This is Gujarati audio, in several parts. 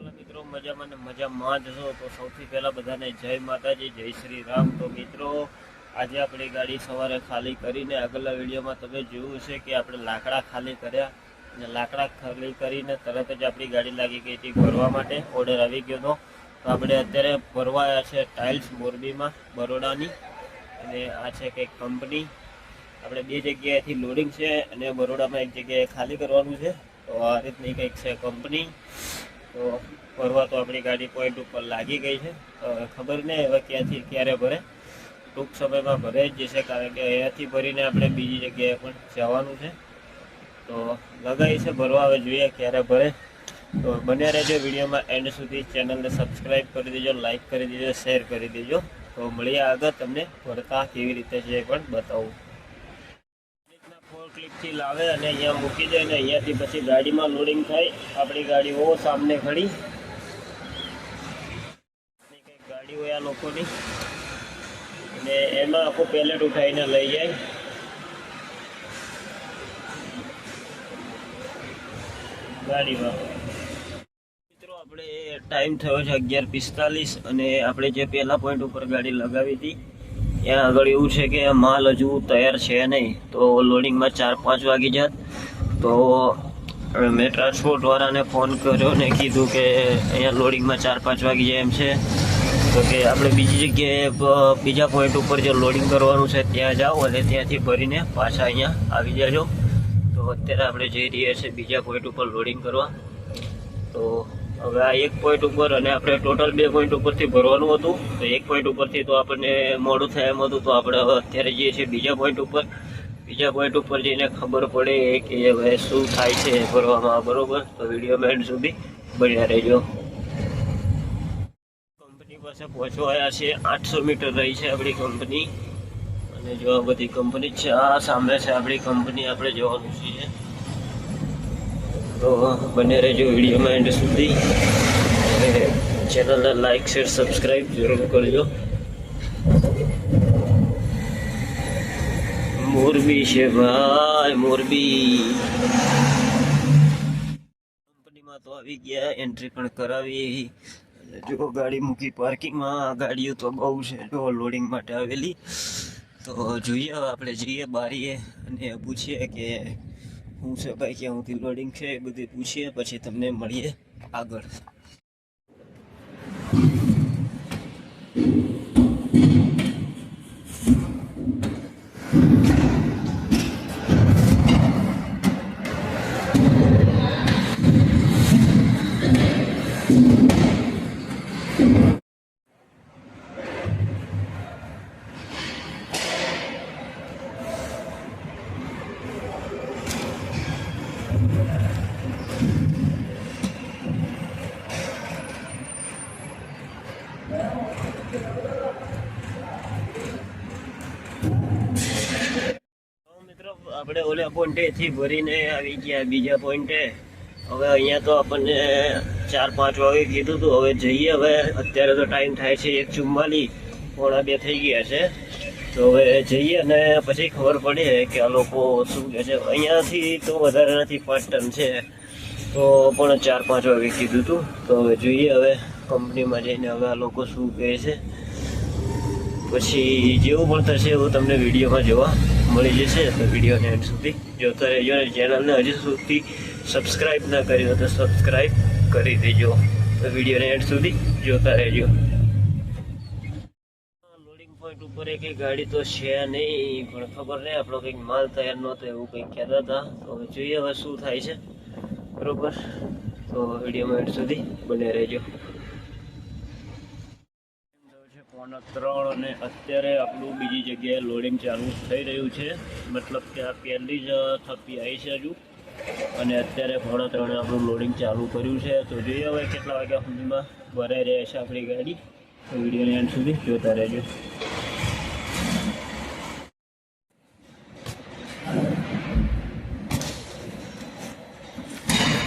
વાલા મિત્રો મજામાં ને મજામાં જ છો તો સૌથી પહેલા બધાને જય માતાજી, જય શ્રી રામ। તો મિત્રો આજે આપણી ગાડી સવારે ખાલી કરીને આગળના વિડીયોમાં તમે જોયું છે કે આપણે લાકડા ખાલી કર્યા અને લાકડા ખાલી કરીને તરત જ આપણી ગાડી લાગી ગઈ હતી ભરવા માટે। ઓર્ડર આવી ગયો હતો તો આપણે અત્યારે ભરવા આવ્યા છે ટાઇલ્સ મોરબીમાં બરોડાની, અને આ છે કંઈક કંપની। આપણે બે જગ્યાએથી લોડિંગ છે અને બરોડામાં એક જગ્યાએ ખાલી કરવાનું છે। તો આ રીતની કંઈક છે કંપની। તો ભરવા તો આપણી ગાડી પોઈન્ટ ઉપર લાગી ગઈ છે। ખબર નહીં હવે ક્યાંથી ક્યારે ભરે, ટૂંક સમયમાં ભરે જ જશે, કારણ કે અહીંયાથી ભરીને આપણે બીજી જગ્યાએ પણ જવાનું છે। તો લગાવી છે ભરવા, હવે જોઈએ ક્યારે ભરે। તો બન્યા રહેજો વિડીયોમાં એન્ડ સુધી। ચેનલને સબસ્ક્રાઈબ કરી દેજો, લાઈક કરી દેજો, શેર કરી દેજો। તો મળીએ આગળ, તમને ભરતા કેવી રીતે છે એ પણ બતાવું। ક્લિકથી લાવે અને અહીંયા મૂકી દે ને અહીંયાથી પછી ગાડીમાં લોડિંગ થાય। આપણી ગાડી ઓ સામને ખડી, કંઈક ગાડી હોય આ લોકોની, અને એમાં આખું પેલેટ ઉઠાવીને લઈ જાય। ગાડીમાં મિત્રો આપણે ટાઈમ થયો છે 11:45 અને આપણે જે પહેલા પોઈન્ટ ઉપર ગાડી લગાવી હતી ત્યાં આગળ એવું છે કે માલ હજુ તૈયાર છે નહીં, તો લોડિંગમાં 4-5 વાગી જાત। તો મેં ટ્રાન્સપોર્ટવાળાને ફોન કર્યો ને કીધું કે અહીંયા લોડિંગમાં 4-5 વાગી જાય એમ છે, તો કે આપણે બીજી જગ્યાએ બીજા પોઈન્ટ ઉપર જે લોડિંગ કરવાનું છે ત્યાં જાઓ અને ત્યાંથી ભરીને પાછા અહીંયા આવી જાજો। તો અત્યારે આપણે જઈ રહ્યા છીએ બીજા પોઈન્ટ ઉપર લોડિંગ કરવા। તો હવે આ એક પોઈન્ટ ઉપર અને આપણે ટોટલ 2 પોઈન્ટ ઉપરથી ભરવાનું હતું, તો એક પોઈન્ટ ઉપરથી તો આપણને મોડું થાય એમ હતું, તો આપણે હવે અત્યારે જઈએ છીએ બીજા પોઈન્ટ ઉપર। બીજા પોઈન્ટ ઉપર જઈને ખબર પડે કે હવે શું થાય છે ભરવામાં, બરોબર? તો વિડીયોમાં એન્ડ સુધી બન્યા રહેજો। કંપની પાસે પહોંચવા આવ્યા છે, 800 મીટર રહી છે આપણી કંપની, અને જો આ બધી કંપની છે, આ સામે છે આપણી કંપની, આપણે જવાનું છીએ। તો બને રહેજો વિડીયોમાં એન્ડ સુધી, અને ચેનલને લાઈક શેર સબસ્ક્રાઈબ જરૂર કરજો। મોરબી છે ભાઈ, મોરબી કંપનીમાં તો આવી ગયા, એન્ટ્રી પણ કરાવી। જો ગાડી મૂકી પાર્કિંગમાં, ગાડીઓ તો બહુ છે જો લોડિંગ માટે આવેલી। તો જોઈએ હવે આપણે જઈએ બારીએ અને પૂછીએ કે શું છે ભાઈ, ક્યાં સુધી લોડિંગ છે એ બધું પૂછીએ, પછી તમને મળીએ આગળ। આપણે ઓલા પોઈન્ટેથી ભરીને આવી ગયા બીજા પોઈન્ટે। હવે અહીંયા તો આપણને 4-5 વાગે કીધું હતું, હવે જઈએ। હવે અત્યારે તો ટાઈમ થાય છે 1:44, 1:45 થઈ ગયા છે। તો હવે જઈએ અને પછી ખબર પડે કે આ લોકો શું કહે છે। અહીંયાથી તો વધારે નથી, 5 ટન છે, તો પણ 4-5 વાગે કીધું હતું। તો હવે જોઈએ હવે કંપનીમાં જઈને હવે આ લોકો શું કહે છે, પછી જેવું પણ થશે એવું તમને વિડીયોમાં જોવા મળી જશે। તો વિડીયોને એન્ડ સુધી જોતા રહેજો, અને ચેનલને હજી સુધી સબસ્ક્રાઈબ ના કરી હોય તો સબસ્ક્રાઈબ કરી દેજો। તો વિડીયોને એન્ડ સુધી જોતા રહેજો। લોડિંગ પોઈન્ટ ઉપર એક ગાડી તો છે નહીં, પણ ખબર નહીં આપણો કંઈક માલ તૈયાર નહોતો એવું કંઈક કહેતા હતા। તો હવે જોઈએ હવે શું થાય છે, બરોબર? તો વિડીયોમાં એન્ડ સુધી બને રહેજો। 3:45 અને અત્યારે આપણું બીજી જગ્યાએ લોડિંગ ચાલુ થઈ રહ્યું છે, મતલબ કે આ પહેલી જ થપ્પી આવી છે હજુ, અને અત્યારે 3:45 આપણું લોડિંગ ચાલુ કર્યું છે। તો જોઈએ હવે કેટલા વાગ્યા સુધીમાં ભરાઈ રહે છે આપણી ગાડી। તો વિડીયોને એન્ડ સુધી જોતા રહેજો।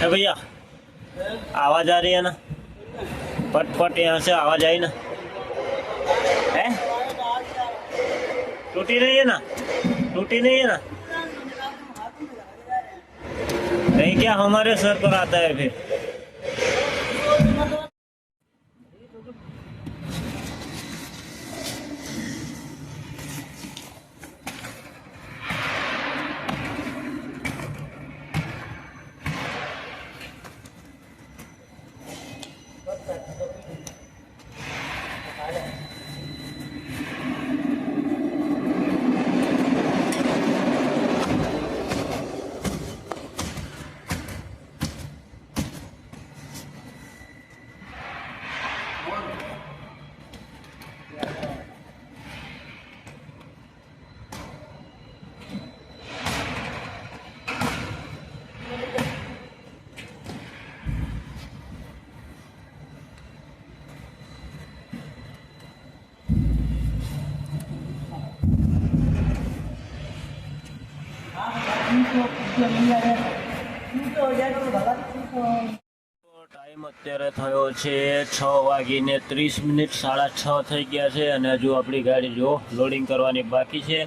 ए भैया आवाज आ रही है ना, पट पट यहाँ से आवाज आई ना, है टूटी नहीं है ना, टूटी नहीं है ना, नहीं क्या हमारे सर पर आता है फिर। ટાઈમ અત્યારે થયો છે 6:30, 6:30 થઈ ગયા છે અને હજુ આપણી ગાડી જો લોડિંગ કરવાની બાકી છે.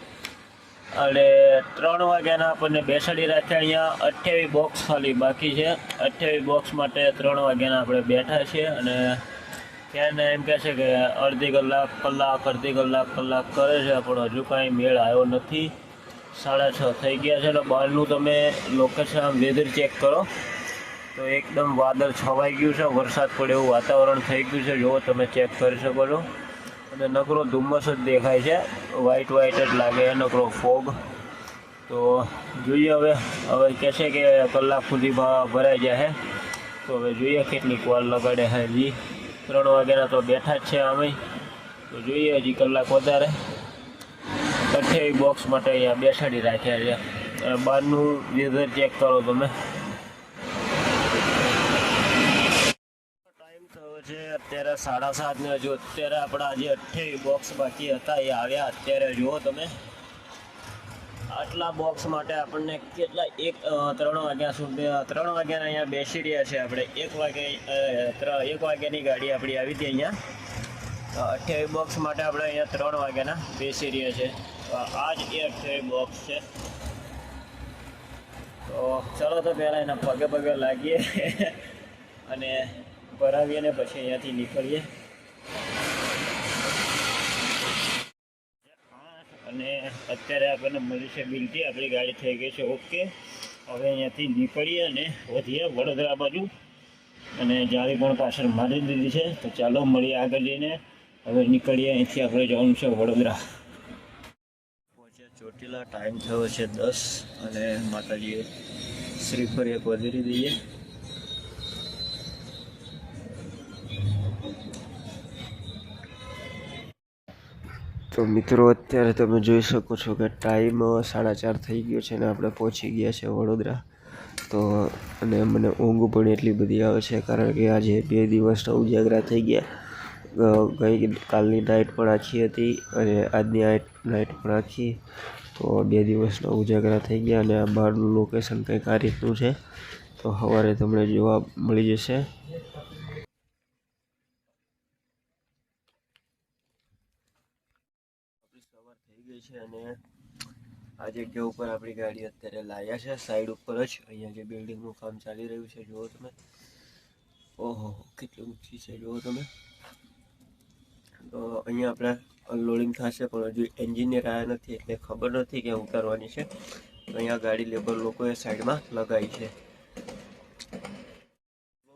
અને 3 વાગ્યાના આપણને બેસાડી રાખ્યા. અહીંયા 28 બોક્સ ખાલી બાકી છે. 28 બોક્સ માટે 3 વાગ્યાના આપણે બેઠા છીએ અને ત્યાં એમ કહે છે કે અડધી કલાક કલાક કરે છે, પણ હજુ કાંઈ મેળ આવ્યો નથી. 6:30 થઈ ગયા છે. એટલે બહારનું તમે લોકેશન વેધર ચેક કરો તો એકદમ વાદળ છવાઈ ગયું છે, વરસાદ પડે એવું વાતાવરણ થઈ ગયું છે. જો તમે ચેક કરી શકો છો. અને નકરો ધુમ્મસ જ દેખાય છે, વ્હાઈટ જ લાગે, નકરો ફોગ. તો જોઈએ હવે કહેશે કે કલાક સુધી ભરાઈ જાય. તો હવે જોઈએ કેટલીક વાર લગાડે છે. હજી 3 વાગ્યાના તો બેઠા જ છે અમે. તો જોઈએ હજી કલાક વધારે. 28 બોક્સ માટે અહીંયા બેસાડી રાખ્યા છે. બહારનું વેધર ચેક કરો તમે. છે અત્યારે 7:30 ને હજુ અત્યારે આપણા જે 28 બોક્સ બાકી હતા એ આવ્યા. અત્યારે જુઓ તમે આટલા બોક્સ માટે આપણને કેટલા 3 વાગ્યા સુધી 3 વાગ્યાના અહીંયા બેસી રહ્યા છે આપણે. 1 વાગ્યાની ગાડી આપણી આવી હતી અહીંયા. 28 બોક્સ માટે આપણે અહીંયા 3 વાગ્યાના બેસી રહ્યા છે. આ જ એ 28 બોક્સ છે. તો ચલો તો પહેલાં એના પગે લાગીએ અને ભરાવીએ ને પછી અહીંયાથી નીકળીએ. અને અત્યારે આપણને મળી છે બિલટી. આપણી ગાડી થઈ ગઈ છે ઓકે. હવે અહીંયાથી નીકળીએ અને વધીએ વડોદરા બાજુ. અને જાળી પણ પાછળ મારી દીધી છે. તો ચાલો મળીએ આગળ જઈને. હવે નીકળીએ અહીંથી. આપણે જવાનું છે વડોદરા. પહોંચ્યા ચોટીલા. ટાઈમ થયો છે 10 અને માતાજીએ શ્રીફળ એક વધારી દઈએ. તો મિત્રો અત્યારે તમે જોઈ શકો છો કે ટાઈમ 4:30 થઈ ગયો છે અને આપણે પહોંચી ગયા છે વડોદરા. તો અને મને ઊંઘ પણ એટલી બધી આવે છે કારણ કે આજે 2 દિવસના ઉજાગરા થઈ ગયા. કાલની નાઇટ પણ આખી હતી અને આજની નાઇટ પણ આખી. તો 2 દિવસના ઉજાગરા થઈ ગયા અને આ બહારનું લોકેશન કંઈક આ રીતનું છે. તો સવારે તમને જોવા મળી જશે. સવાર થઈ ગઈ છે અને આ જગ્યા ઉપર આપણી ગાડી અત્યારે લાવ્યા છે. સાઈડ ઉપર જ અહીંયા જે બિલ્ડિંગનું કામ ચાલી રહ્યું છે જુઓ તમે. ઓહો કેટલી ઊંચી છે જુઓ તમે. તો અહીંયા આપણે અનલોડિંગ થશે પણ હજુ એન્જિનિયર આવ્યા નથી એટલે ખબર નથી કે ઉતારવાની છે. તો અહીંયા ગાડી લેબર લોકોએ સાઈડમાં લગાવી છે.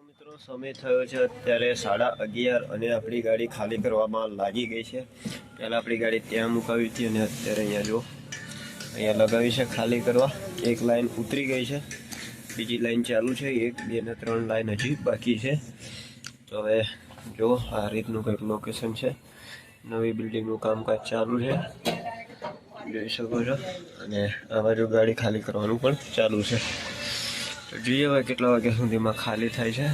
મિત્રો સમય થયો છે અત્યારે 11:30 અને આપણી ગાડી ખાલી કરવામાં લાગી ગઈ છે. પહેલાં આપણી ગાડી ત્યાં મુકાવી હતી અને અત્યારે અહીંયા જો અહીંયા લગાવી છે ખાલી કરવા. એક લાઈન ઉતરી ગઈ છે, બીજી લાઈન ચાલુ છે. 1, 2 ને 3 લાઈન હજી બાકી છે. તો હવે જો આ રીતનું કંઈક લોકેશન છે. નવી બિલ્ડિંગનું કામકાજ ચાલુ છે જોઈ શકો છો. અને આ બાજુ ગાડી ખાલી કરવાનું પણ ચાલુ છે. તો જોઈએ હવે કેટલા વાગ્યા સુધીમાં ખાલી થાય છે.